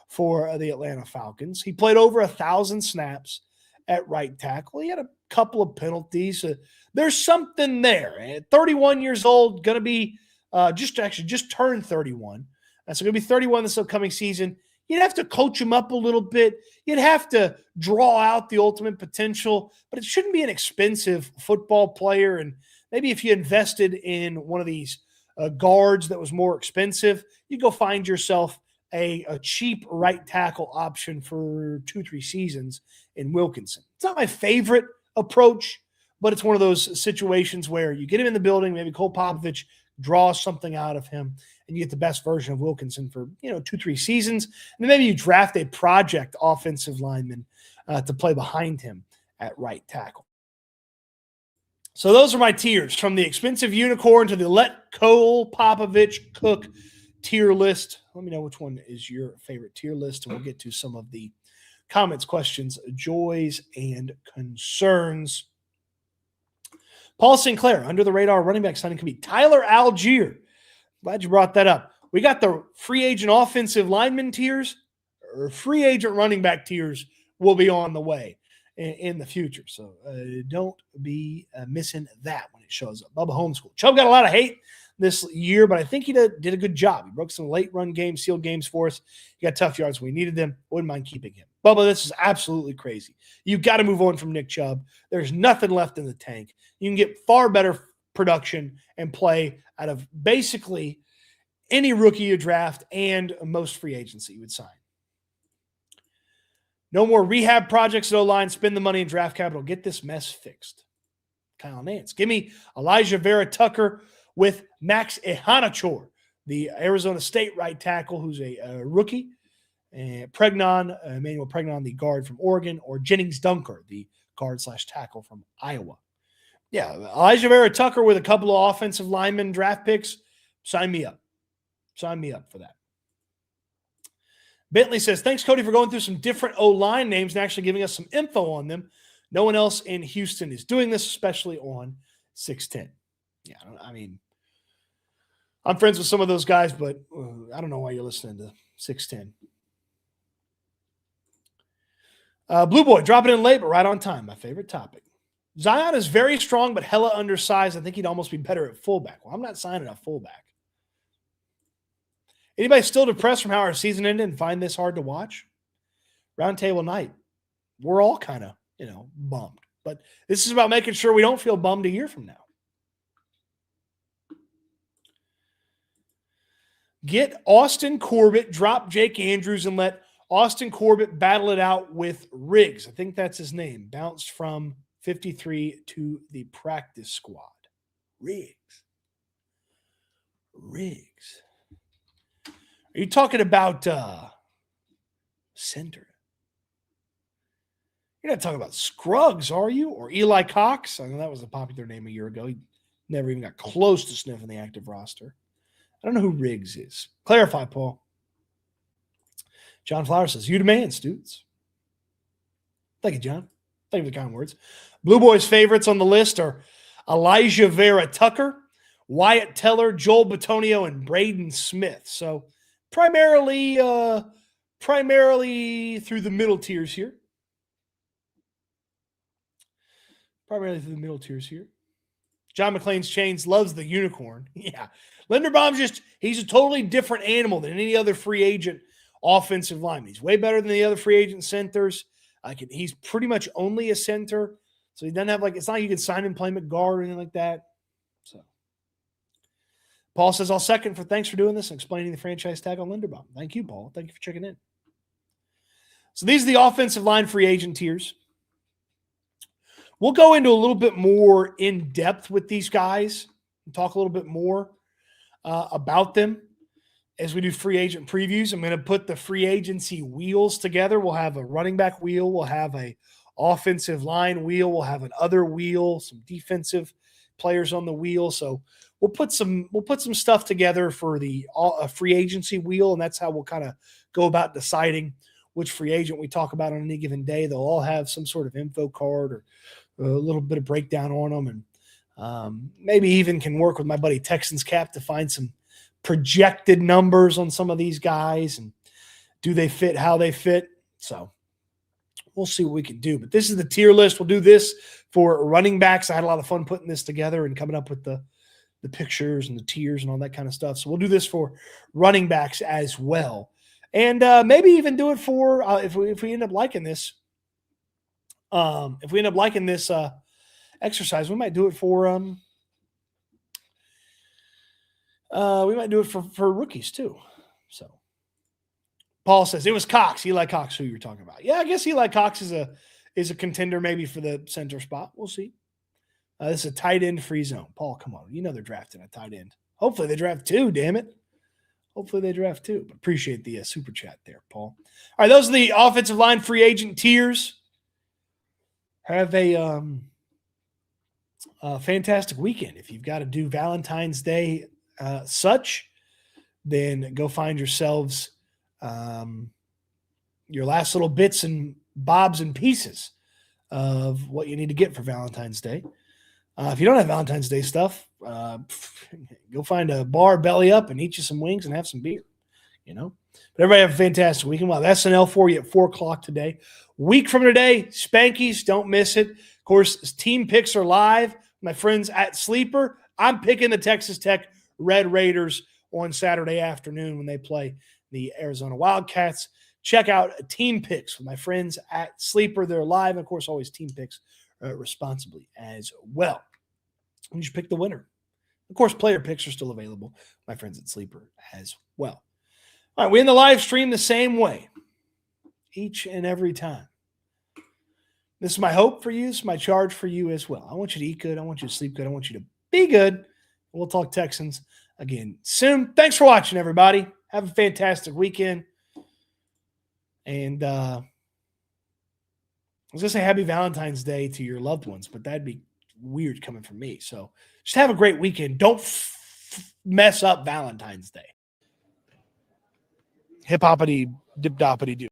for the Atlanta Falcons. He played over 1,000 snaps at right tackle. He had a couple of penalties. There's something there. At 31 years old, going to be just turned 31. So going to be 31 this upcoming season. You'd have to coach him up a little bit. You'd have to draw out the ultimate potential, but it shouldn't be an expensive football player. And maybe if you invested in one of these guards that was more expensive, you go find yourself a cheap right tackle option for 2-3 seasons in Wilkinson. It's not my favorite approach, but it's one of those situations where you get him in the building, maybe Cole Popovich draws something out of him, and you get the best version of Wilkinson for 2-3 seasons. And then maybe you draft a project offensive lineman to play behind him at right tackle. So those are my tiers, from the expensive unicorn to the let Cole Popovich cook tier list. Let me know which one is your favorite tier list, and we'll get to some of the comments, questions, joys, and concerns. Paul Sinclair, under the radar running back signing could be Tyler Algier. Glad you brought that up. We got the free agent offensive lineman tiers, or free agent running back tiers will be on the way in the future. So don't be missing that when it shows up. Bubba Homeschool. Chubb got a lot of hate this year, but I think he did a good job. He broke some late run games, sealed games for us. He got tough yards when we needed them. Wouldn't mind keeping him. Bubba, this is absolutely crazy. You've got to move on from Nick Chubb. There's nothing left in the tank. You can get far better production and play out of basically any rookie you draft and most free agency you would sign. No more rehab projects at O-line. Spend the money in draft capital. Get this mess fixed. Kyle Nance. Give me Elijah Vera Tucker with Max Ihanachor, the Arizona State right tackle who's a rookie. And Emmanuel Pregnon, the guard from Oregon, or Jennings Dunker, the guard/tackle from Iowa. Yeah, Elijah Vera Tucker with a couple of offensive lineman draft picks. Sign me up. Sign me up for that. Bentley says, thanks, Cody, for going through some different O-line names and actually giving us some info on them. No one else in Houston is doing this, especially on 610. Yeah, I mean, I'm friends with some of those guys, but I don't know why you're listening to 610. Blue Boy, dropping in late, but right on time. My favorite topic. Zion is very strong, but hella undersized. I think he'd almost be better at fullback. Well, I'm not signing a fullback. Anybody still depressed from how our season ended and find this hard to watch? Roundtable night. We're all kind of, bummed. But this is about making sure we don't feel bummed a year from now. Get Austin Corbett, drop Jake Andrews, and let Austin Corbett battle it out with Riggs. I think that's his name. Bounced from 53 to the practice squad. Riggs. Are you talking about center? You're not talking about Scruggs, are you? Or Eli Cox? I know that was a popular name a year ago. He never even got close to sniffing the active roster. I don't know who Riggs is. Clarify, Paul. John Flower says, you demand, Stoots. Thank you, John. Thank you for the kind words. Blue Boys' favorites on the list are Elijah Vera Tucker, Wyatt Teller, Joel Bitonio, and Braden Smith. So primarily through the middle tiers here. John McClain's Chains loves the unicorn. Yeah. Linderbaum's he's a totally different animal than any other free agent offensive lineman. He's way better than the other free agent centers. He's pretty much only a center. So he doesn't have it's not like you can sign him, play him at guard or anything like that. So Paul says, I'll second for thanks for doing this and explaining the franchise tag on Linderbaum. Thank you, Paul. Thank you for checking in. So these are the offensive line free agent tiers. We'll go into a little bit more in depth with these guys and talk a little bit more about them as we do free agent previews. I'm going to put the free agency wheels together. We'll have a running back wheel. We'll have a offensive line wheel. We'll have an other wheel, some defensive players on the wheel. So we'll put some stuff together for the free agency wheel, and that's how we'll kind of go about deciding which free agent we talk about on any given day. They'll all have some sort of info card or a little bit of breakdown on them, and maybe even can work with my buddy Texans Cap to find some projected numbers on some of these guys and do they fit how they fit. So we'll see what we can do. But this is the tier list. We'll do this for running backs. I had a lot of fun putting this together and coming up with the pictures and the tiers and all that kind of stuff. So we'll do this for running backs as well. And maybe even do it for if we end up liking this. If we end up liking this exercise, we might do it for rookies too. So Paul says it was Cox. Eli Cox, who you're talking about. Yeah, I guess Eli Cox is a contender maybe for the center spot. We'll see. This is a tight end free zone. Paul, come on. You know they're drafting a tight end. Hopefully they draft two, damn it. Hopefully they draft two. But appreciate the super chat there, Paul. All right, those are the offensive line free agent tiers. Have a fantastic weekend. If you've got to do Valentine's Day then go find yourselves your last little bits and bobs and pieces of what you need to get for Valentine's Day. If you don't have Valentine's Day stuff, go find a bar, belly up, and eat you some wings and have some beer, But everybody have a fantastic weekend. We'll have SNL for you at 4 o'clock today. Week from today, Spankies, don't miss it. Of course, team picks are live. My friends at Sleeper, I'm picking the Texas Tech Red Raiders on Saturday afternoon when they play the Arizona Wildcats. Check out team picks with my friends at Sleeper. They're live. And of course, always team picks responsibly as well. And you should pick the winner. Of course, player picks are still available. My friends at Sleeper as well. All right, we end the live stream the same way. each and every time. This is my hope for you. This is my charge for you as well. I want you to eat good. I want you to sleep good. I want you to be good. We'll talk Texans again soon. Thanks for watching, everybody. Have a fantastic weekend. And I was going to say happy Valentine's Day to your loved ones, but that'd be weird coming from me. So just have a great weekend. Don't mess up Valentine's Day. Hip-hoppity, dip-doppity-doo.